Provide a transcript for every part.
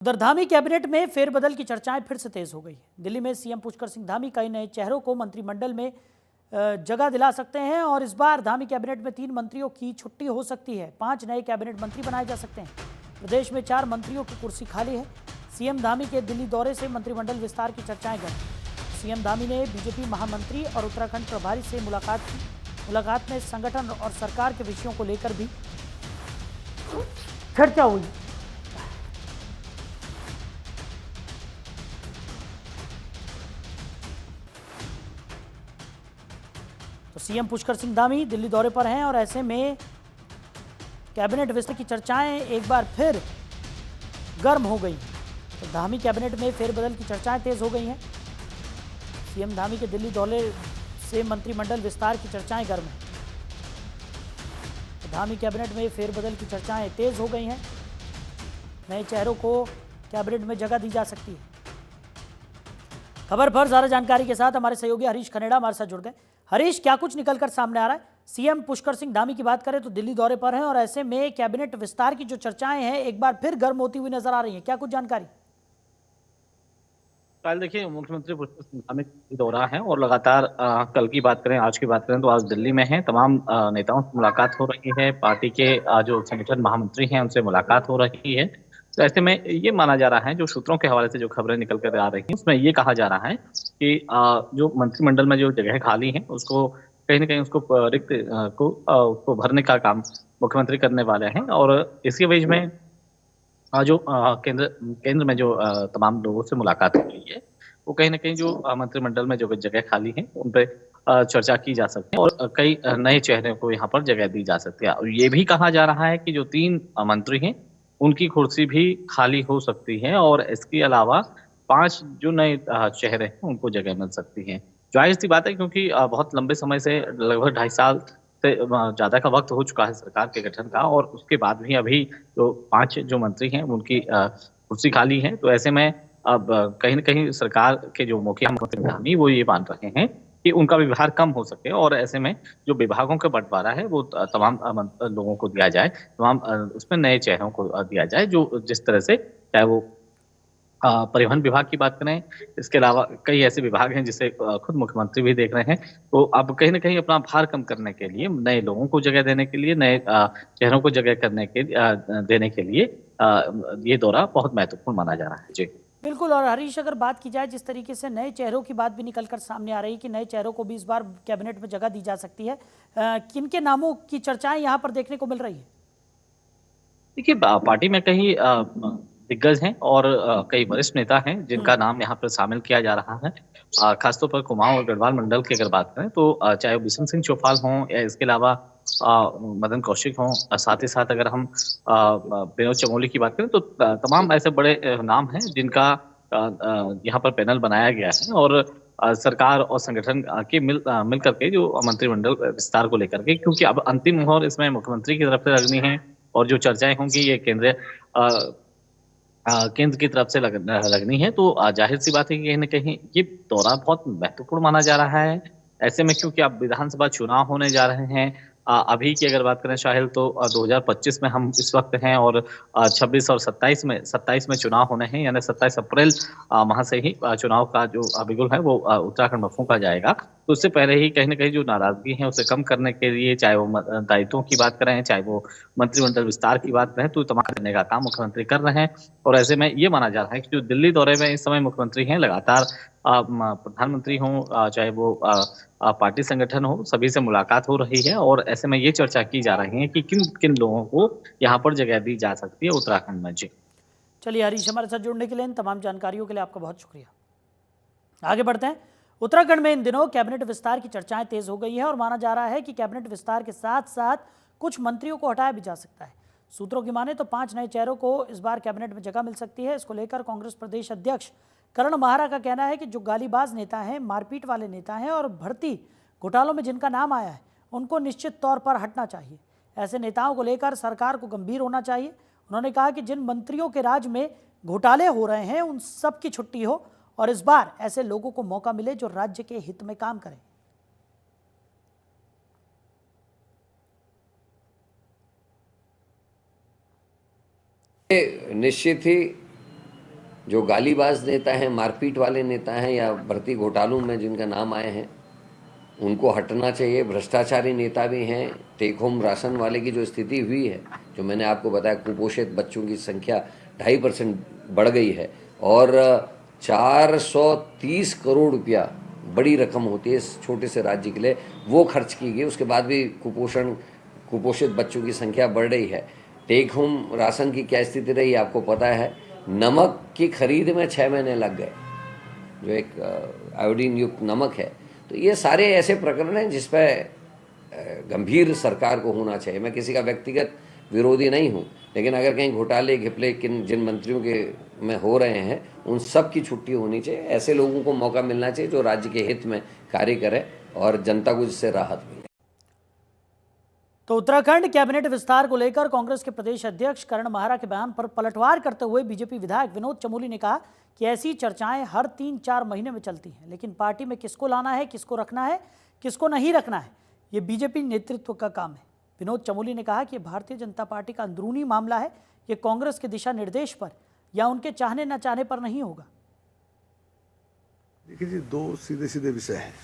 उधर धामी कैबिनेट में फेरबदल की चर्चाएं फिर से तेज हो गई है। दिल्ली में सीएम पुष्कर सिंह धामी कई नए चेहरों को मंत्रिमंडल में जगह दिला सकते हैं और इस बार धामी कैबिनेट में 3 मंत्रियों की छुट्टी हो सकती है। 5 नए कैबिनेट मंत्री बनाए जा सकते हैं। प्रदेश में 4 मंत्रियों की कुर्सी खाली है। सीएम धामी के दिल्ली दौरे से मंत्रिमंडल विस्तार की चर्चाएं गर्म। सीएम धामी ने बीजेपी महामंत्री और उत्तराखंड प्रभारी से मुलाकात की। मुलाकात में संगठन और सरकार के विषयों को लेकर भी चर्चा हुई। तो सीएम पुष्कर सिंह धामी दिल्ली दौरे पर हैं और ऐसे में कैबिनेट विस्तार की चर्चाएं एक बार फिर गर्म हो गई। तो धामी कैबिनेट में फेरबदल की चर्चाएं तेज हो गई हैं। सीएम धामी के दिल्ली दौरे से मंत्रिमंडल विस्तार की चर्चाएं गर्म हैं। तो धामी कैबिनेट में फेरबदल की चर्चाएं तेज हो गई हैं। नए चेहरों को कैबिनेट में जगह दी जा सकती है। खबर पर ज्यादा जानकारी के साथ हमारे सहयोगी हरीश खनेड़ा हमारे साथ जुड़ गए। हरीश, क्या कुछ निकलकर सामने आ रहा है? सीएम पुष्कर सिंह धामी की बात करें तो दिल्ली दौरे पर हैं और ऐसे में कैबिनेट विस्तार की जो चर्चाएं हैं एक बार फिर गर्म होती हुई नजर आ रही हैं। क्या कुछ जानकारी? कल देखिए, मुख्यमंत्री पुष्कर सिंह धामी का दौरा है और लगातार कल की बात करें, आज की बात करें तो आज दिल्ली में है। तमाम नेताओं से मुलाकात हो रही है। पार्टी के जो संगठन महामंत्री हैं उनसे मुलाकात हो रही है। तो ऐसे में ये माना जा रहा है, जो सूत्रों के हवाले से जो खबरें निकल कर आ रही हैं उसमें ये कहा जा रहा है कि जो मंत्रिमंडल में जो जगह खाली है उसको कहीं ना कहीं उसको रिक्त उसको भरने का काम मुख्यमंत्री करने वाले हैं। और इसके बीच में जो केंद्र केंद्र में जो तमाम लोगों से मुलाकात हो रही है, वो कहीं न कहीं जो मंत्रिमंडल में जो जगह खाली है, उन पे चर्चा की जा सकती है और कई नए चेहरे को यहाँ पर जगह दी जा सकती है। और ये भी कहा जा रहा है कि जो 3 मंत्री हैं, उनकी कुर्सी भी खाली हो सकती है और इसके अलावा 5 जो नए चेहरे हैं, उनको जगह मिल सकती है। ज़ाहिर-सी बात है, क्योंकि बहुत लंबे समय से लगभग 2.5 साल से ज़्यादा का वक़्त हो चुका है सरकार के गठन का, और उसके बाद भी अभी जो 5 जो मंत्री हैं उनकी कुर्सी खाली है। तो ऐसे में अब कहीं न कहीं सरकार के जो मुखिया मुख्यमंत्री धामी वो ये मान रहे हैं कि उनका व्यवहार कम हो सके और ऐसे में जो विभागों का बँटवारा है वो तमाम लोगों को दिया जाए, तमाम उसमें नए चेहरों को दिया जाए, जो जिस तरह से चाहे वो परिवहन विभाग की बात करें, इसके अलावा कई ऐसे विभाग हैं जिसे खुद मुख्यमंत्री भी देख रहे हैं। तो अब कहीं न कहीं अपना भार कम करने के लिए, नए लोगों को जगह देने के लिए, नए चेहरों को जगह देने के लिए ये दौरा बहुत महत्वपूर्ण माना जा रहा है। जी। बिल्कुल। और हरीश, अगर बात की जाए जिस तरीके से नए चेहरों की बात भी निकलकर सामने आ रही है कि नए चेहरों को भी इस बार कैबिनेट में जगह दी जा सकती है, किनके नामों की चर्चाएं यहाँ पर देखने को मिल रही है? देखिए, पार्टी में कई दिग्गज हैं और कई वरिष्ठ नेता हैं जिनका नाम यहाँ पर शामिल किया जा रहा है। खासतौर पर कुमाऊं और गढ़वाल मंडल की अगर बात करें तो चाहे वो बिशन सिंह चौपाल हों या इसके अलावा मदन कौशिक हों, साथ ही साथ अगर हम विनोद चमोली की बात करें तो तमाम ऐसे बड़े नाम हैं जिनका यहाँ पर पैनल बनाया गया है। और सरकार और संगठन के मिल करके जो मंत्रिमंडल विस्तार को लेकर के, क्योंकि अब अंतिम मोहर इसमें मुख्यमंत्री की तरफ से लगनी है और जो चर्चाएं होंगी ये केंद्र की तरफ से लगनी है। तो ज़ाहिर-सी बात है कि कहीं न कहीं ये दौरा बहुत महत्वपूर्ण माना जा रहा है। ऐसे में क्योंकि अब विधानसभा चुनाव होने जा रहे हैं। अभी की अगर बात करें शाहिल, तो 2025 में हम इस वक़्त हैं और 26 और 27 में चुनाव होने हैं, यानी 27 अप्रैल माह से ही चुनाव का जो बिगुल है वो उत्तराखंड में फूँका जाएगा। तो उससे पहले ही कहीं न कहीं जो नाराज़गी है उसे कम करने के लिए, चाहे वो दायित्वों की बात करें, चाहे वो मंत्रिमंडल विस्तार की बात करें, तो तमाम करने का काम मुख्यमंत्री कर रहे हैं। और ऐसे में ये माना जा रहा है कि जो दिल्ली दौरे में इस समय मुख्यमंत्री हैं, लगातार प्रधानमंत्री हों, चाहे वो पार्टी संगठन हो, सभी से मुलाकात हो रही है और ऐसे में ये चर्चा की जा रही है कि किन-किन लोगों को यहाँ पर जगह दी जा सकती है उत्तराखंड में। जी। चलिए हरीश, हमारे साथ जुड़ने के लिए, इन तमाम जानकारियों के लिए आपका बहुत शुक्रिया। आगे बढ़ते हैं। उत्तराखंड में इन दिनों कैबिनेट विस्तार की चर्चाएं तेज हो गई है और माना जा रहा है कि कैबिनेट विस्तार के साथ साथ कुछ मंत्रियों को हटाया भी जा सकता है। सूत्रों की माने तो 5 नए चेहरों को इस बार कैबिनेट में जगह मिल सकती है। इसको लेकर कांग्रेस प्रदेश अध्यक्ष करण माहरा का कहना है कि जो गालीबाज नेता हैं, मारपीट वाले नेता हैं और भर्ती घोटालों में जिनका नाम आया है, उनको निश्चित तौर पर हटना चाहिए। ऐसे नेताओं को लेकर सरकार को गंभीर होना चाहिए। उन्होंने कहा कि जिन मंत्रियों के राज में घोटाले हो रहे हैं उन सब की छुट्टी हो और इस बार ऐसे लोगों को मौका मिले जो राज्य के हित में काम करें। निश्चित ही जो गालीबाज नेता हैं, मारपीट वाले नेता हैं या भर्ती घोटालों में जिनका नाम आए हैं, उनको हटना चाहिए। भ्रष्टाचारी नेता भी हैं। टेक होम राशन वाले की जो स्थिति हुई है, जो मैंने आपको बताया, कुपोषित बच्चों की संख्या 2.5% बढ़ गई है और 430 करोड़ रुपया, बड़ी रकम होती है इस छोटे से राज्य के लिए, वो खर्च की गई। उसके बाद भी कुपोषित बच्चों की संख्या बढ़ रही है। टेक होम राशन की क्या स्थिति रही आपको पता है। नमक की खरीद में 6 महीने लग गए, जो एक आयोडीन युक्त नमक है। तो ये सारे ऐसे प्रकरण हैं जिस पर गंभीर सरकार को होना चाहिए। मैं किसी का व्यक्तिगत विरोधी नहीं हूँ, लेकिन अगर कहीं घोटाले घिपले जिन मंत्रियों के में हो रहे हैं, उन सब की छुट्टी होनी चाहिए। ऐसे लोगों को मौका मिलना चाहिए जो राज्य के हित में कार्य करें और जनता को जिससे राहत मिले। तो उत्तराखंड कैबिनेट विस्तार को लेकर कांग्रेस के प्रदेश अध्यक्ष करण माहरा के बयान पर पलटवार करते हुए बीजेपी विधायक विनोद चमोली ने कहा कि ऐसी चर्चाएं हर 3-4 महीने में चलती हैं, लेकिन पार्टी में किसको लाना है, किसको रखना है, किसको नहीं रखना है, ये बीजेपी नेतृत्व का काम है। विनोद चमोली ने कहा कि भारतीय जनता पार्टी का अंदरूनी मामला है, ये कांग्रेस के दिशा निर्देश पर या उनके चाहने न चाहने पर नहीं होगा। देखिए जी, दो सीधे सीधे विषय हैं।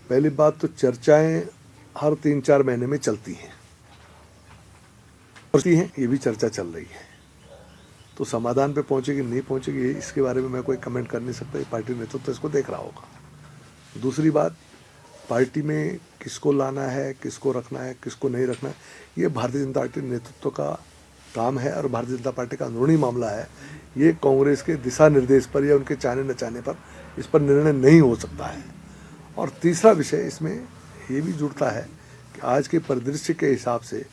पहली बात तो चर्चाएं हर 3-4 महीने में चलती हैं, ये भी चर्चा चल रही है। तो समाधान पे पहुंचेगी नहीं पहुंचेगी, इसके बारे में मैं कोई कमेंट कर नहीं सकता। पार्टी नेतृत्व तो इसको देख रहा होगा। दूसरी बात, पार्टी में किसको लाना है, किसको रखना है, किसको नहीं रखना है, ये भारतीय जनता पार्टी नेतृत्व का काम है और भारतीय जनता पार्टी का अंदरूनी मामला है। ये कांग्रेस के दिशा निर्देश पर या उनके चाहने न चाहने पर इस पर निर्णय नहीं हो सकता है। और तीसरा विषय इसमें ये भी जुड़ता है कि आज के परिदृश्य के हिसाब से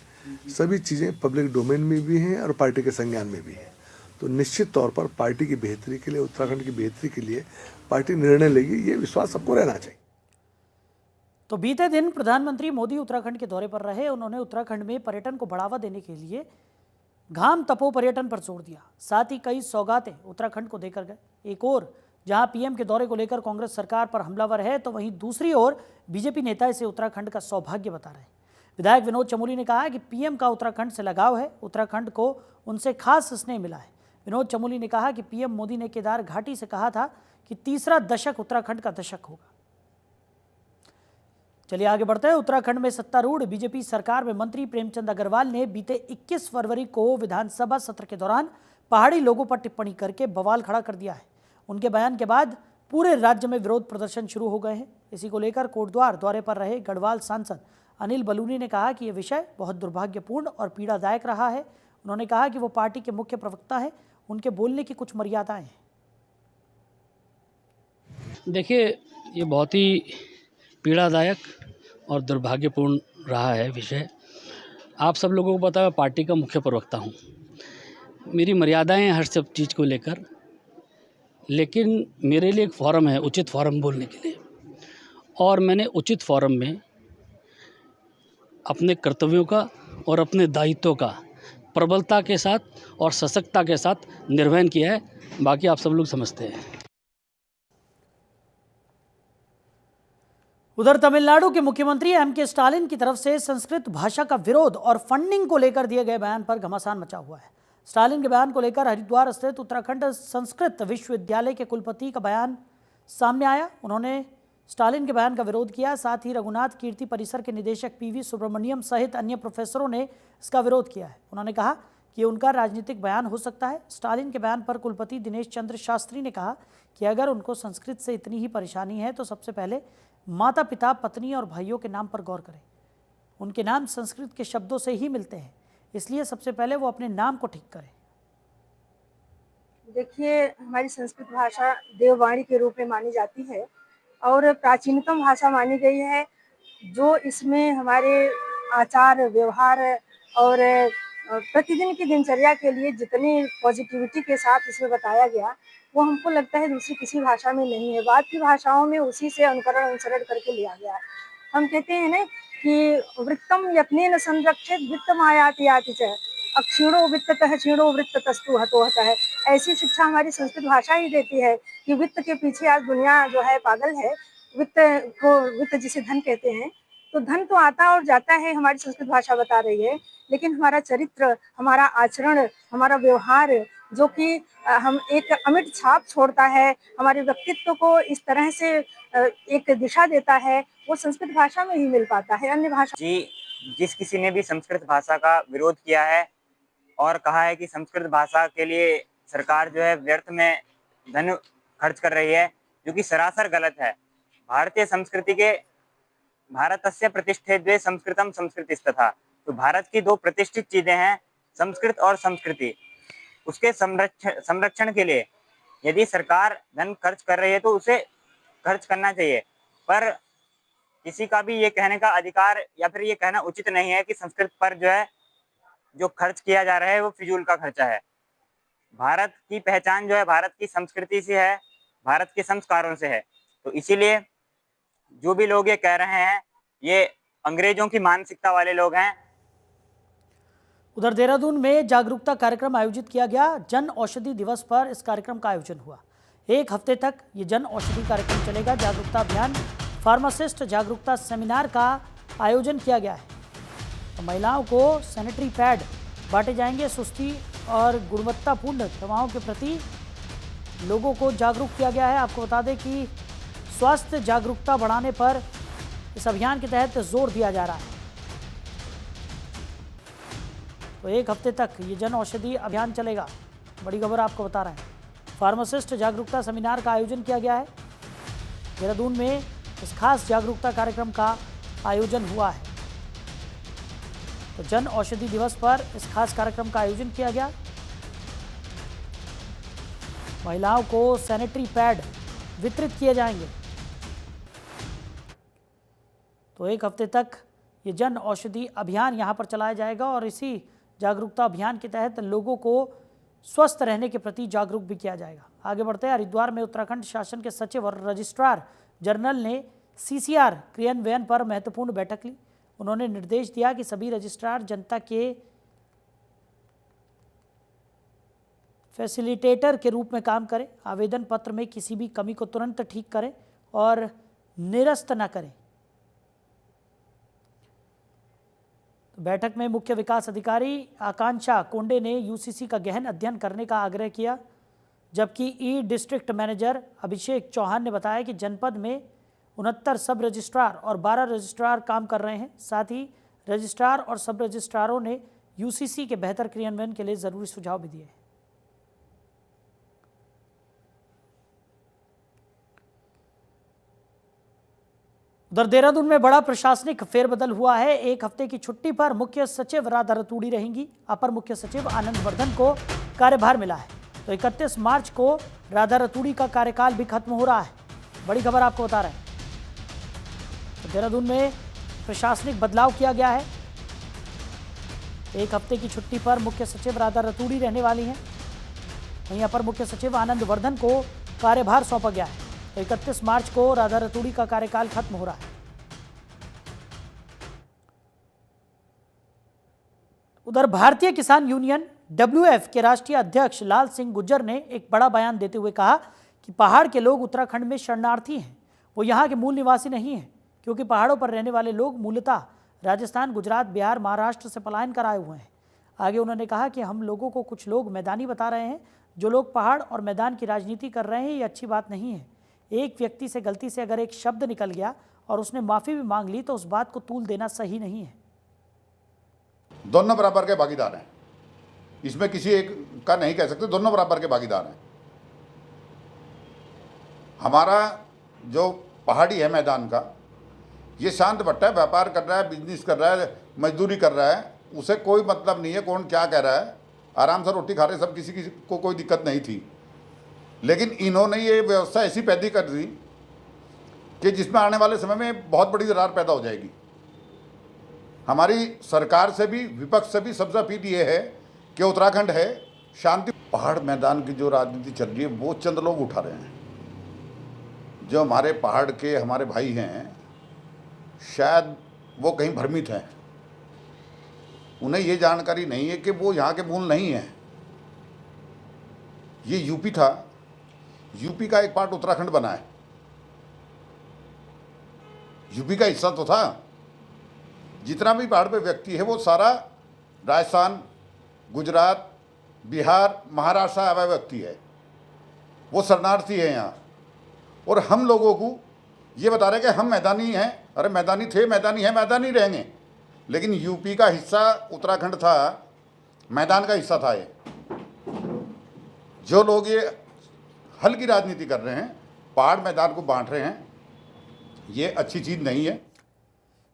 सभी चीज़ें पब्लिक डोमेन में भी हैं और पार्टी के संज्ञान में भी हैं। तो निश्चित तौर पर पार्टी की बेहतरी के लिए, उत्तराखंड की बेहतरी के लिए पार्टी निर्णय लेगी, ये विश्वास सबको रहना चाहिए। तो बीते दिन प्रधानमंत्री मोदी उत्तराखंड के दौरे पर रहे। उन्होंने उत्तराखंड में पर्यटन को बढ़ावा देने के लिए घाम तपो पर्यटन पर जोर दिया। साथ ही कई सौगातें उत्तराखंड को देकर गए। एक और जहां पीएम के दौरे को लेकर कांग्रेस सरकार पर हमलावर है, तो वहीं दूसरी ओर बीजेपी नेता इसे उत्तराखंड का सौभाग्य बता रहे हैं। विधायक विनोद चमोली ने कहा कि पीएम का उत्तराखंड से लगाव है, उत्तराखंड को उनसे खास स्नेह मिला है। विनोद चमोली ने कहा कि पीएम मोदी ने केदार घाटी से कहा था कि तीसरा दशक उत्तराखंड का दशक होगा। चलिए आगे बढ़ते हैं। उत्तराखंड में सत्तारूढ़ बीजेपी सरकार में मंत्री प्रेमचंद अग्रवाल ने बीते 21 फरवरी को विधानसभा सत्र के दौरान पहाड़ी लोगों पर टिप्पणी करके बवाल खड़ा कर दिया है। उनके बयान के बाद पूरे राज्य में विरोध प्रदर्शन शुरू हो गए हैं। इसी को लेकर कोटद्वार दौरे पर रहे गढ़वाल सांसद अनिल बलूनी ने कहा कि यह विषय बहुत दुर्भाग्यपूर्ण और पीड़ादायक रहा है। उन्होंने कहा कि वो पार्टी के मुख्य प्रवक्ता हैं, उनके बोलने की कुछ मर्यादाएं हैं। देखिए, ये बहुत ही पीड़ादायक और दुर्भाग्यपूर्ण रहा है विषय। आप सब लोगों को पता है, पार्टी का मुख्य प्रवक्ता हूँ। मेरी मर्यादाएं हर सब चीज़ को लेकर, लेकिन मेरे लिए एक फोरम है, उचित फोरम बोलने के लिए, और मैंने उचित फोरम में अपने कर्तव्यों का और अपने दायित्वों का प्रबलता के साथ और सशक्तता के साथ निर्वहन किया है। बाकी आप सब लोग समझते हैं। उधर तमिलनाडु के मुख्यमंत्री एम.के. स्टालिन की तरफ से संस्कृत भाषा का विरोध और फंडिंग को लेकर दिए गए बयान पर घमासान मचा हुआ है। स्टालिन के बयान को लेकर हरिद्वार स्थित उत्तराखंड संस्कृत विश्वविद्यालय के कुलपति का बयान सामने आया। उन्होंने स्टालिन के बयान का विरोध किया। साथ ही रघुनाथ कीर्ति परिसर के निदेशक पी.वी. सुब्रमण्यम सहित अन्य प्रोफेसरों ने इसका विरोध किया है। उन्होंने कहा कि ये उनका राजनीतिक बयान हो सकता है। स्टालिन के बयान पर कुलपति दिनेश चंद्र शास्त्री ने कहा कि अगर उनको संस्कृत से इतनी ही परेशानी है तो सबसे पहले माता पिता, पत्नी और भाइयों के नाम पर गौर करें। उनके नाम संस्कृत के शब्दों से ही मिलते हैं, इसलिए सबसे पहले वो अपने नाम को ठीक करें। देखिए, हमारी संस्कृत भाषा देववाणी के रूप में मानी जाती है और प्राचीनतम भाषा मानी गई है। जो इसमें हमारे आचार व्यवहार और प्रतिदिन की दिनचर्या के लिए जितनी पॉजिटिविटी के साथ इसमें बताया गया, वो हमको लगता है दूसरी किसी भाषा में नहीं है। बाद की भाषाओं में उसी से अनुसरण करके लिया गया है। हम कहते हैं ना कि वृत्तम यत्नेन संरक्षित वित्तम आयाति याति च, अक्षीणो वित्ततः क्षीणो वृत्ततस्तु हतो हतः। ऐसी शिक्षा हमारी संस्कृत भाषा ही देती है कि वित्त के पीछे आज दुनिया जो है पागल है। वित्त जिसे धन कहते हैं, तो धन तो आता और जाता है, हमारी संस्कृत भाषा बता रही है, लेकिन हमारा चरित्र, हमारा आचरण, हमारा व्यवहार जो कि हम एक अमिट छाप छोड़ता है, हमारे व्यक्तित्व को इस तरह से एक दिशा देता है, वो संस्कृत भाषा में ही मिल पाता है। अन्य भाषा जी, जिस किसी ने भी संस्कृत भाषा का विरोध किया है और कहा है कि संस्कृत भाषा के लिए सरकार जो है व्यर्थ में धन खर्च कर रही है, जो कि सरासर गलत है। भारतीय संस्कृति के भारतस्य प्रतिष्ठे द्वे संस्कृतम संस्कृतिस्तथा, तो भारत की दो प्रतिष्ठित चीजें हैं, संस्कृत और संस्कृति। उसके संरक्षण के लिए यदि सरकार धन खर्च कर रही है तो उसे खर्च करना चाहिए, पर किसी का भी ये कहने का अधिकार या फिर ये कहना उचित नहीं है कि संस्कृत पर जो है जो खर्च किया जा रहा है वो फिजूल का खर्चा है। भारत की पहचान जो है भारत की संस्कृति से है, भारत के संस्कारों से है। तो इसीलिए जो भी लोग ये कह रहे हैं ये अंग्रेजों की मानसिकता वाले लोग हैं। उधर देहरादून में जागरूकता कार्यक्रम आयोजित किया गया। जन औषधि दिवस पर इस कार्यक्रम का आयोजन हुआ। एक हफ्ते तक ये जन औषधि कार्यक्रम चलेगा। जागरूकता अभियान फार्मासिस्ट जागरूकता सेमिनार का आयोजन किया गया है। तो महिलाओं को सैनिटरी पैड बांटे जाएंगे। सुस्ती और गुणवत्तापूर्ण दवाओं के प्रति लोगों को जागरूक किया गया है। आपको बता दें कि स्वास्थ्य जागरूकता बढ़ाने पर इस अभियान के तहत जोर दिया जा रहा है। तो एक हफ्ते तक ये जन औषधि अभियान चलेगा। बड़ी खबर आपको बता रहे हैं, फार्मासिस्ट जागरूकता सेमिनार का आयोजन किया गया है। देहरादून में इस खास जागरूकता कार्यक्रम का आयोजन हुआ है। तो जन औषधि दिवस पर इस खास कार्यक्रम का आयोजन किया गया। महिलाओं को सैनिटरी पैड वितरित किए जाएंगे। तो एक हफ्ते तक ये जन औषधि अभियान यहाँ पर चलाया जाएगा और इसी जागरूकता अभियान के तहत लोगों को स्वस्थ रहने के प्रति जागरूक भी किया जाएगा। आगे बढ़ते हैं। हरिद्वार में उत्तराखंड शासन के सचिव और रजिस्ट्रार जनरल ने सीसीआर क्रियान्वयन पर महत्वपूर्ण बैठक ली। उन्होंने निर्देश दिया कि सभी रजिस्ट्रार जनता के फैसिलिटेटर के रूप में काम करें, आवेदन पत्र में किसी भी कमी को तुरंत ठीक करें और निरस्त न करें। तो बैठक में मुख्य विकास अधिकारी आकांक्षा कोंडे ने यूसीसी का गहन अध्ययन करने का आग्रह किया, जबकि ई डिस्ट्रिक्ट मैनेजर अभिषेक चौहान ने बताया कि जनपद में 69 सब रजिस्ट्रार और 12 रजिस्ट्रार काम कर रहे हैं। साथ ही रजिस्ट्रार और सब रजिस्ट्रारों ने यूसीसी के बेहतर क्रियान्वयन के लिए जरूरी सुझाव भी दिए। उधर देहरादून में बड़ा प्रशासनिक फेरबदल हुआ है। एक हफ्ते की छुट्टी पर मुख्य सचिव राधा रतूड़ी रहेंगी। अपर मुख्य सचिव आनंद वर्धन को कार्यभार मिला है। तो 31 मार्च को राधा रतूड़ी का कार्यकाल भी खत्म हो रहा है। बड़ी खबर आपको बता रहे हैं। तो देहरादून में प्रशासनिक बदलाव किया गया है। एक हफ्ते की छुट्टी पर मुख्य सचिव राधा रतूड़ी रहने वाली हैं। वहीं अपर मुख्य सचिव आनंद वर्धन को कार्यभार सौंपा गया है। तो 31 मार्च को राधा रतूड़ी का कार्यकाल खत्म हो रहा है। उधर भारतीय किसान यूनियन WF के राष्ट्रीय अध्यक्ष लाल सिंह गुज्जर ने एक बड़ा बयान देते हुए कहा कि पहाड़ के लोग उत्तराखंड में शरणार्थी हैं, वो यहाँ के मूल निवासी नहीं हैं, क्योंकि पहाड़ों पर रहने वाले लोग मूलतः राजस्थान, गुजरात, बिहार, महाराष्ट्र से पलायन कर आए हुए हैं। आगे उन्होंने कहा कि हम लोगों को कुछ लोग मैदानी बता रहे हैं। जो लोग पहाड़ और मैदान की राजनीति कर रहे हैं, ये अच्छी बात नहीं है। एक व्यक्ति से गलती से अगर एक शब्द निकल गया और उसने माफ़ी भी मांग ली तो उस बात को तूल देना सही नहीं है। दोनों बराबर के भागीदार हैं, इसमें किसी एक का नहीं कह सकते, दोनों बराबर के भागीदार हैं। हमारा जो पहाड़ी है मैदान का, ये शांत भट्टा है, व्यापार कर रहा है, बिजनेस कर रहा है, मजदूरी कर रहा है, उसे कोई मतलब नहीं है कौन क्या कह रहा है, आराम से रोटी खा रहे सब, किसी को कोई दिक्कत नहीं थी। लेकिन इन्होंने ये व्यवस्था ऐसी पैदा कर दी कि जिसमें आने वाले समय में बहुत बड़ी दरार पैदा हो जाएगी। हमारी सरकार से भी, विपक्ष से भी सबसे अपील ये है कि उत्तराखंड है शांति। पहाड़ मैदान की जो राजनीति चल रही है वो चंद लोग उठा रहे हैं। जो हमारे पहाड़ के हमारे भाई हैं, शायद वो कहीं भ्रमित हैं, उन्हें ये जानकारी नहीं है कि वो यहाँ के मूल नहीं हैं। ये यूपी था, यूपी का एक पार्ट उत्तराखंड बना है, यूपी का हिस्सा तो था। जितना भी पहाड़ पे व्यक्ति है वो सारा राजस्थान, गुजरात, बिहार, महाराष्ट्र से आया व्यक्ति है, वो शरणार्थी है यहाँ, और हम लोगों को ये बता रहे कि हम मैदानी हैं। अरे मैदानी थे, मैदानी है, मैदानी रहेंगे, लेकिन यूपी का हिस्सा उत्तराखंड था, मैदान का हिस्सा था ये। जो लोग ये हल की राजनीति कर रहे हैं, पहाड़ मैदान को बांट रहे हैं, ये अच्छी चीज़ नहीं है।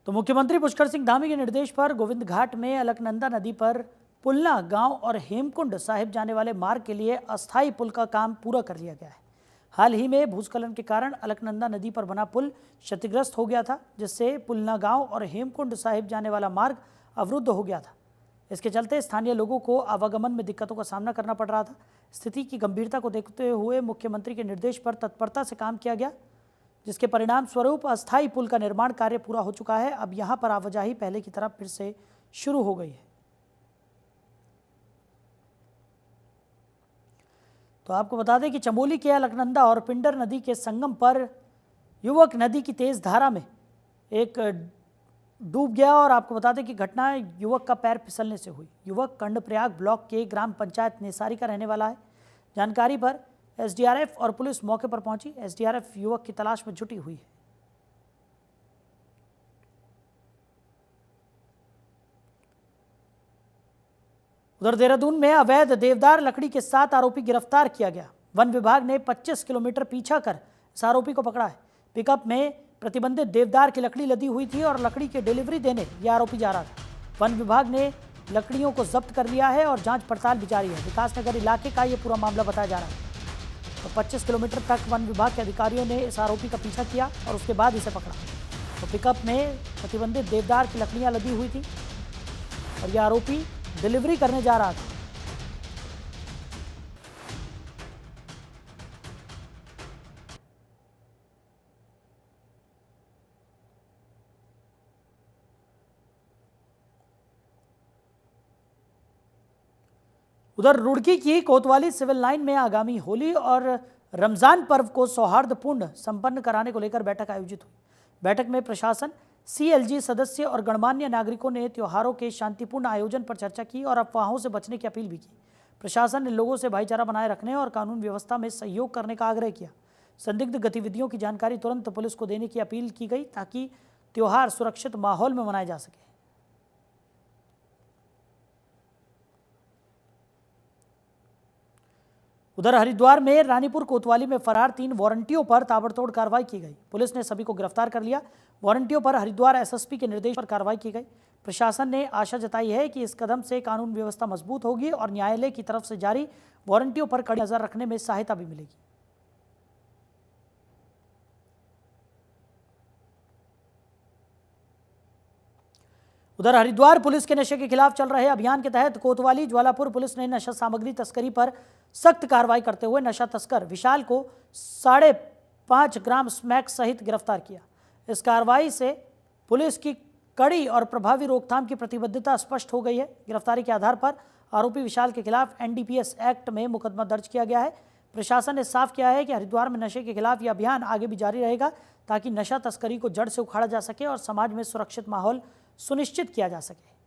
तो मुख्यमंत्री पुष्कर सिंह धामी के निर्देश पर गोविंद घाट में अलकनंदा नदी पर पुलना गांव और हेमकुंड साहिब जाने वाले मार्ग के लिए अस्थायी पुल का काम पूरा कर लिया गया है। हाल ही में भूस्खलन के कारण अलकनंदा नदी पर बना पुल क्षतिग्रस्त हो गया था, जिससे पुलना गांव और हेमकुंड साहिब जाने वाला मार्ग अवरुद्ध हो गया था। इसके चलते स्थानीय लोगों को आवागमन में दिक्कतों का सामना करना पड़ रहा था। स्थिति की गंभीरता को देखते हुए मुख्यमंत्री के निर्देश पर तत्परता से काम किया गया, जिसके परिणाम स्वरूप अस्थायी पुल का निर्माण कार्य पूरा हो चुका है। अब यहाँ पर आवाजाही पहले की तरह फिर से शुरू हो गई है। तो आपको बता दें कि चमोली के अलकनंदा और पिंडर नदी के संगम पर युवक नदी की तेज धारा में एक डूब गया और आपको बता दें कि घटना युवक का पैर फिसलने से हुई। युवक कर्णप्रयाग ब्लॉक के ग्राम पंचायत नेसारी का रहने वाला है। जानकारी पर एसडीआरएफ और पुलिस मौके पर पहुंची। एसडीआरएफ युवक की तलाश में जुटी हुई है। उधर देहरादून में अवैध देवदार लकड़ी के 7 आरोपी गिरफ्तार किया गया। वन विभाग ने 25 किलोमीटर पीछा कर इस आरोपी को पकड़ा है। पिकअप में प्रतिबंधित देवदार की लकड़ी लदी हुई थी और लकड़ी की डिलीवरी देने यह आरोपी जा रहा था। वन विभाग ने लकड़ियों को जब्त कर लिया है और जांच पड़ताल भी जारी है। विकासनगर इलाके का यह पूरा मामला बताया जा रहा है। तो 25 किलोमीटर तक वन विभाग के अधिकारियों ने इस आरोपी का पीछा किया और उसके बाद इसे पकड़ा। तो पिकअप में प्रतिबंधित देवदार की लकड़ियां लदी हुई थी और यह आरोपी डिलीवरी करने जा रहा था। उधर रुड़की की कोतवाली सिविल लाइन में आगामी होली और रमजान पर्व को सौहार्दपूर्ण संपन्न कराने को लेकर बैठक आयोजित हुई। बैठक में प्रशासन, सीएलजी सदस्य और गणमान्य नागरिकों ने त्योहारों के शांतिपूर्ण आयोजन पर चर्चा की और अफवाहों से बचने की अपील भी की। प्रशासन ने लोगों से भाईचारा बनाए रखने और कानून व्यवस्था में सहयोग करने का आग्रह किया। संदिग्ध गतिविधियों की जानकारी तुरंत पुलिस को देने की अपील की गई ताकि त्योहार सुरक्षित माहौल में मनाए जा सके। उधर हरिद्वार में रानीपुर कोतवाली में फरार 3 वारंटियों पर ताबड़तोड़ कार्रवाई की गई। पुलिस ने सभी को गिरफ्तार कर लिया। वारंटियों पर हरिद्वार एसएसपी के निर्देश पर कार्रवाई की गई। प्रशासन ने आशा जताई है कि इस कदम से कानून व्यवस्था मजबूत होगी और न्यायालय की तरफ से जारी वारंटियों पर कड़ी नजर रखने में सहायता भी मिलेगी। उधर हरिद्वार पुलिस के नशे के खिलाफ चल रहे अभियान के तहत कोतवाली ज्वालापुर पुलिस ने नशा सामग्री तस्करी पर सख्त कार्रवाई करते हुए नशा तस्कर विशाल को 5.5 ग्राम स्मैक सहित गिरफ्तार किया। इस कार्रवाई से पुलिस की कड़ी और प्रभावी रोकथाम की प्रतिबद्धता स्पष्ट हो गई है। गिरफ्तारी के आधार पर आरोपी विशाल के खिलाफ एनडीपीएस एक्ट में मुकदमा दर्ज किया गया है। प्रशासन ने साफ किया है कि हरिद्वार में नशे के खिलाफ यह अभियान आगे भी जारी रहेगा ताकि नशा तस्करी को जड़ से उखाड़ा जा सके और समाज में सुरक्षित माहौल सुनिश्चित किया जा सके।